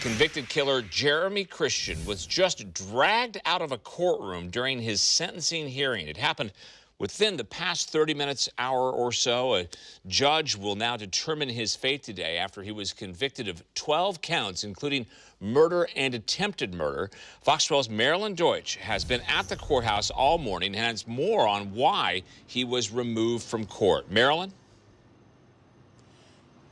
Convicted killer Jeremy Christian was just dragged out of a courtroom during his sentencing hearing. It happened within the past 30 minutes, hour or so. A judge will now determine his fate today after he was convicted of 12 counts, including murder and attempted murder. Fox 12's MARILYN DEUTSCH has been at the courthouse all morning and has more on why he was removed from court. MARILYN?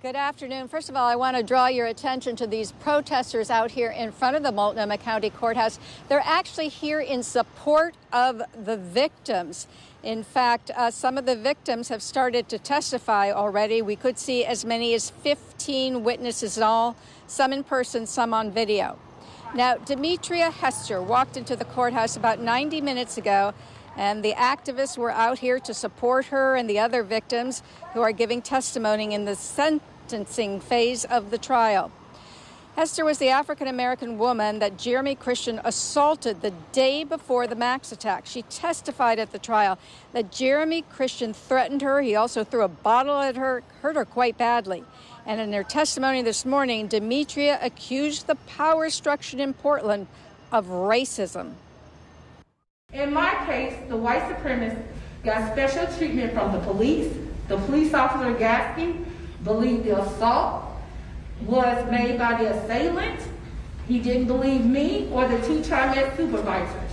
Good afternoon. First of all, I want to draw your attention to these protesters out here in front of the Multnomah County Courthouse. They're actually here in support of the victims. In fact, some of the victims have started to testify already. We could see as many as 15 witnesses in all, some in person, some on video. Now, DEMETRIA HESTER walked into the courthouse about 90 minutes ago, and the activists were out here to support her and the other victims who are giving testimony in the sentencing phase of the trial. Hester was the African-American woman that Jeremy Christian assaulted the day before the Max attack. She testified at the trial that Jeremy Christian threatened her. He also threw a bottle at her, hurt her quite badly. And in her testimony this morning, DEMETRIA accused the power structure in Portland of racism. In my case, the white supremacist got special treatment from the police. The police officer Gatsky believed the assault was made by the assailant. He didn't believe me or the two TriMet supervisors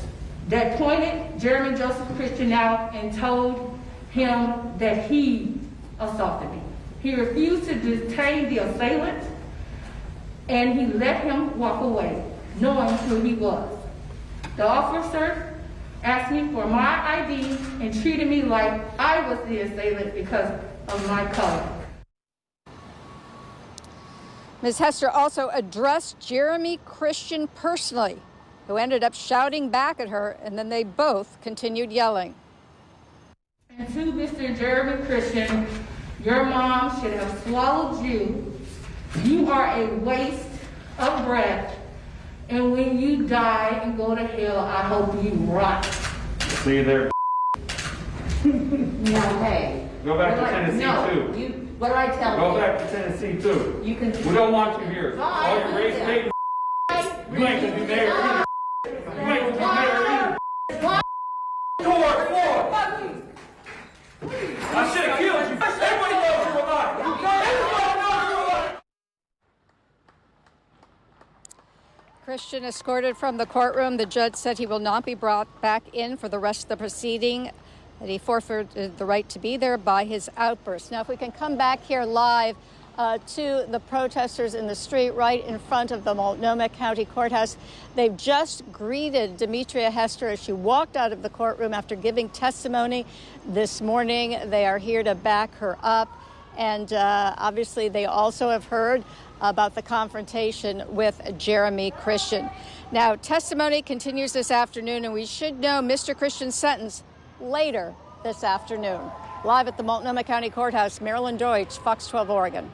that pointed Jeremy Joseph Christian out and told him that he assaulted me. He refused to detain the assailant, and he let him walk away, knowing who he was. The officer asked me for my ID and treated me like I was the assailant because of my color. Ms. Hester also addressed Jeremy Christian personally, who ended up shouting back at her, and then they both continued yelling. And to Mr. Jeremy Christian, your mom should have swallowed you. You are a waste of breath. And when you die and go to hell, I hope you rot. See you there. No, hey. Go back to Tennessee too. What do I tell you? Go back to Tennessee too. You can. We don't want you here. All your race bait. You ain't gonna be there either. You ain't gonna be there either. I should have killed you. Everybody knows you're alive. Everybody knows you're alive. Christian escorted from the courtroom. The judge said he will not be brought back in for the rest of the proceeding, that he forfeited the right to be there by his outburst. Now, if we can come back here live to the protesters in the street right in front of the Multnomah County Courthouse. They've just greeted DEMETRIA HESTER as she walked out of the courtroom after giving testimony this morning. They are here to back her up. And obviously, they also have heard about the confrontation with Jeremy Christian. Now, testimony continues this afternoon, and we should know Mr. Christian's sentence later this afternoon. Live at the Multnomah County Courthouse, MARILYN DEUTSCH, Fox 12 Oregon.